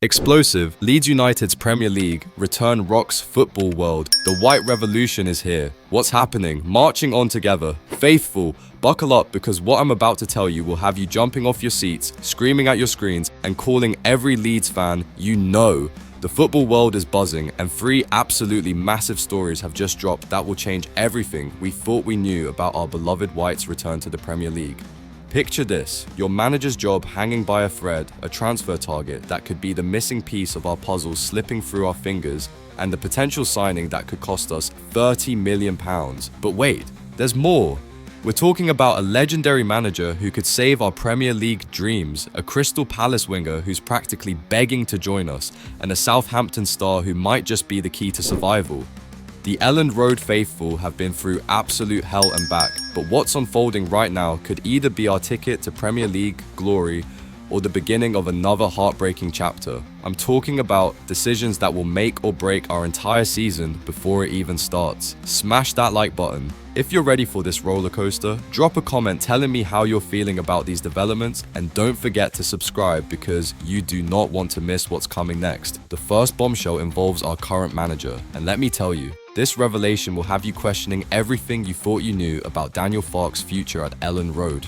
Explosive, Leeds United's Premier League return rocks football world. The White Revolution is here. What's happening? Marching on together. Faithful, buckle up because what I'm about to tell you will have you jumping off your seats, screaming at your screens, and calling every Leeds fan you know. The football world is buzzing, and 3 absolutely massive stories have just dropped that will change everything we thought we knew about our beloved Whites' return to the Premier League. Picture this, your manager's job hanging by a thread, a transfer target that could be the missing piece of our puzzle slipping through our fingers, and the potential signing that could cost us £30 million. But wait, there's more. We're talking about a legendary manager who could save our Premier League dreams, a Crystal Palace winger who's practically begging to join us, and a Southampton star who might just be the key to survival. The Elland Road faithful have been through absolute hell and back, but what's unfolding right now could either be our ticket to Premier League glory or the beginning of another heartbreaking chapter. I'm talking about decisions that will make or break our entire season before it even starts. Smash that like button. If you're ready for this roller coaster, drop a comment telling me how you're feeling about these developments, and don't forget to subscribe because you do not want to miss what's coming next. The first bombshell involves our current manager, and let me tell you, this revelation will have you questioning everything you thought you knew about Daniel Farke's future at Elland Road.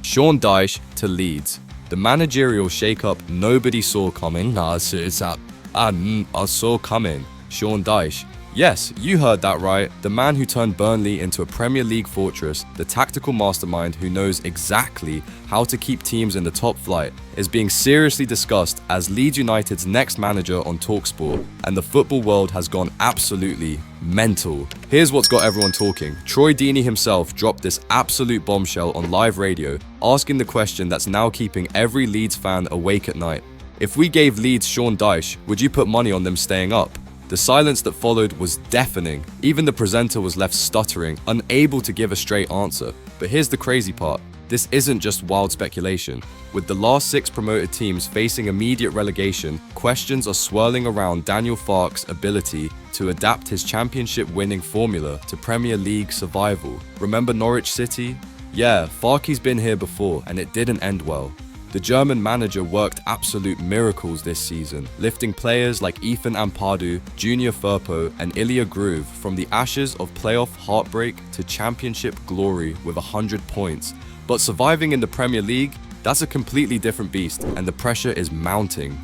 Sean Dyche to Leeds. The managerial shake-up nobody saw coming. I saw coming. Sean Dyche. Yes, you heard that right. The man who turned Burnley into a Premier League fortress, the tactical mastermind who knows exactly how to keep teams in the top flight, is being seriously discussed as Leeds United's next manager on TalkSport, and the football world has gone absolutely mental. Here's what's got everyone talking. Troy Deeney himself dropped this absolute bombshell on live radio, asking the question that's now keeping every Leeds fan awake at night. If we gave Leeds Sean Dyche, would you put money on them staying up? The silence that followed was deafening. Even the presenter was left stuttering, unable to give a straight answer. But here's the crazy part. This isn't just wild speculation. With the last 6 promoted teams facing immediate relegation, questions are swirling around Daniel Farke's ability to adapt his championship-winning formula to Premier League survival. Remember Norwich City? Yeah, Farke's been here before, and it didn't end well. The German manager worked absolute miracles this season, lifting players like Ethan Ampadu, Junior Firpo, and Ilya Groove from the ashes of playoff heartbreak to championship glory with 100 points. But surviving in the Premier League, that's a completely different beast, and the pressure is mounting.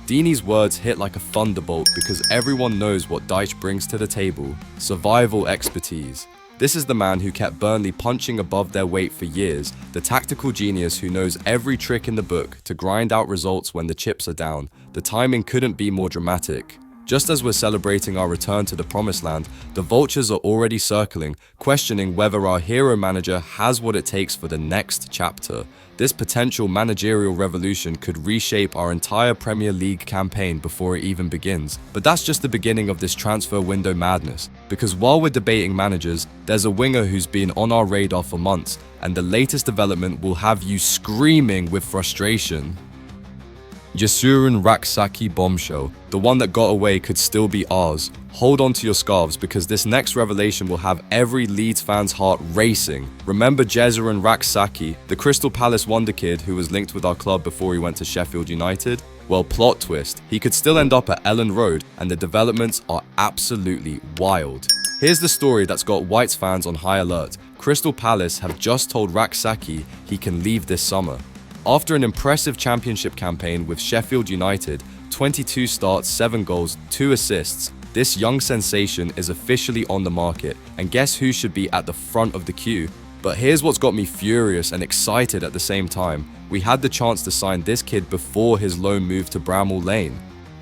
Deeney's words hit like a thunderbolt because everyone knows what Dyche brings to the table: survival expertise. This is the man who kept Burnley punching above their weight for years, the tactical genius who knows every trick in the book to grind out results when the chips are down. The timing couldn't be more dramatic. Just as we're celebrating our return to the promised land, the vultures are already circling, questioning whether our hero manager has what it takes for the next chapter. This potential managerial revolution could reshape our entire Premier League campaign before it even begins. But that's just the beginning of this transfer window madness, because while we're debating managers, there's a winger who's been on our radar for months, and the latest development will have you screaming with frustration. Jasurin Raksaki bombshell. The one that got away could still be ours. Hold on to your scarves because this next revelation will have every Leeds fan's heart racing. Remember Jasurin Raksaki, the Crystal Palace wonder kid who was linked with our club before he went to Sheffield United? Well, plot twist, he could still end up at Elland Road, and the developments are absolutely wild. Here's the story that's got Whites fans on high alert. Crystal Palace have just told Raksaki he can leave this summer. After an impressive championship campaign with Sheffield United, 22 starts, 7 goals, 2 assists, this young sensation is officially on the market, and guess who should be at the front of the queue? But here's what's got me furious and excited at the same time. We had the chance to sign this kid before his loan move to Bramall Lane.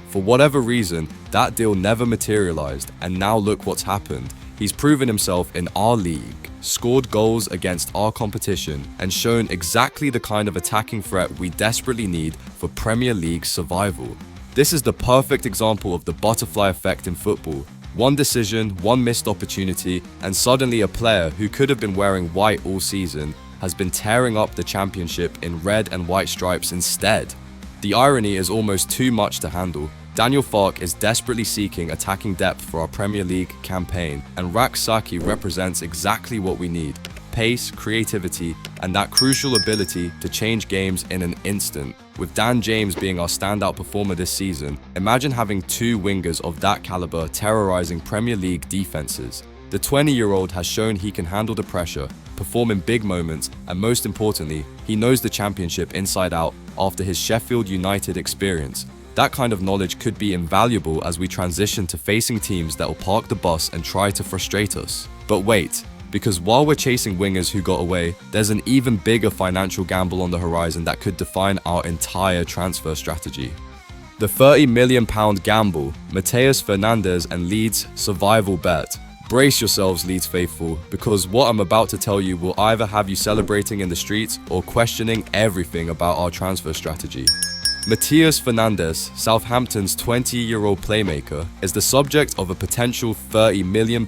For whatever reason, that deal never materialized, and now look what's happened. He's proven himself in our league, scored goals against our competition, and shown exactly the kind of attacking threat we desperately need for Premier League survival. This is the perfect example of the butterfly effect in football. One decision, one missed opportunity, and suddenly a player who could have been wearing white all season has been tearing up the championship in red and white stripes instead. The irony is almost too much to handle. Daniel Farke is desperately seeking attacking depth for our Premier League campaign, and Raksaki represents exactly what we need. pace, creativity, and that crucial ability to change games in an instant. With Dan James being our standout performer this season, imagine having two wingers of that caliber terrorizing Premier League defenses. The 20-year-old has shown he can handle the pressure, perform in big moments, and most importantly, he knows the championship inside out after his Sheffield United experience. That kind of knowledge could be invaluable as we transition to facing teams that will park the bus and try to frustrate us. But wait, because while we're chasing wingers who got away, there's an even bigger financial gamble on the horizon that could define our entire transfer strategy. The £30 million gamble, Mateus Fernandes and Leeds' survival bet. Brace yourselves, Leeds faithful, because what I'm about to tell you will either have you celebrating in the streets or questioning everything about our transfer strategy. Mateus Fernandes, Southampton's 20-year-old playmaker, is the subject of a potential £30 million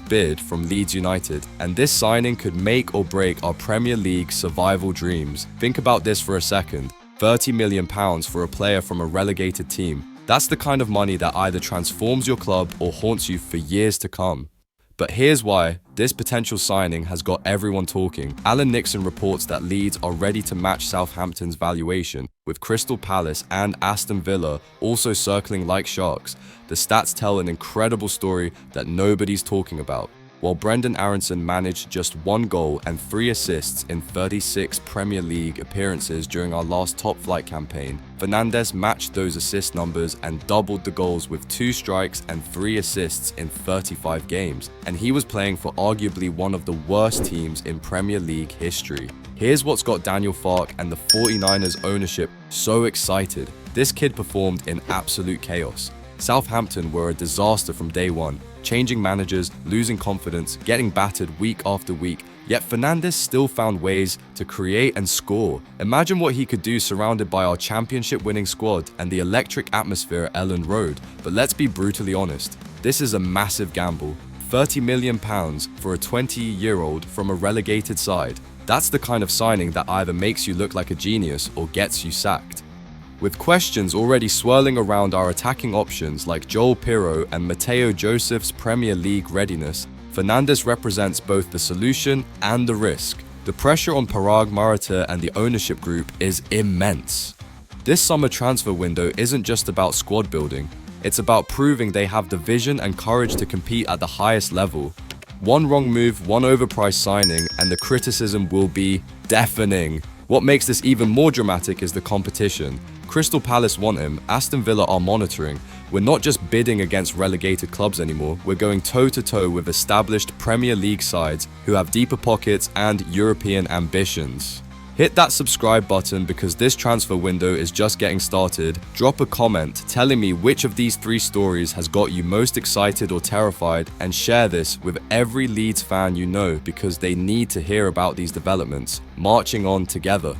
bid from Leeds United, and this signing could make or break our Premier League survival dreams. Think about this for a second. £30 million for a player from a relegated team. That's the kind of money that either transforms your club or haunts you for years to come. But here's why this potential signing has got everyone talking. Alan Nixon reports that Leeds are ready to match Southampton's valuation, with Crystal Palace and Aston Villa also circling like sharks. The stats tell an incredible story that nobody's talking about. While Brendan Aronson managed just 1 goal and 3 assists in 36 Premier League appearances during our last top flight campaign, Fernandes matched those assist numbers and doubled the goals with 2 strikes and 3 assists in 35 games. And he was playing for arguably one of the worst teams in Premier League history. Here's what's got Daniel Farke and the 49ers ownership so excited. This kid performed in absolute chaos. Southampton were a disaster from day one, changing managers, losing confidence, getting battered week after week, yet Fernandes still found ways to create and score. Imagine what he could do surrounded by our championship-winning squad and the electric atmosphere at Elland Road. But let's be brutally honest, this is a massive gamble. £30 million for a 20-year-old from a relegated side. That's the kind of signing that either makes you look like a genius or gets you sacked. With questions already swirling around our attacking options like Joel Pirro and Mateo Joseph's Premier League readiness, Fernandes represents both the solution and the risk. The pressure on Parag Marata and the ownership group is immense. This summer transfer window isn't just about squad building, it's about proving they have the vision and courage to compete at the highest level. One wrong move, one overpriced signing, and the criticism will be deafening. What makes this even more dramatic is the competition. Crystal Palace want him, Aston Villa are monitoring. We're not just bidding against relegated clubs anymore, we're going toe-to-toe with established Premier League sides who have deeper pockets and European ambitions. Hit that subscribe button because this transfer window is just getting started. Drop a comment telling me which of these 3 stories has got you most excited or terrified, and share this with every Leeds fan you know because they need to hear about these developments. Marching on together.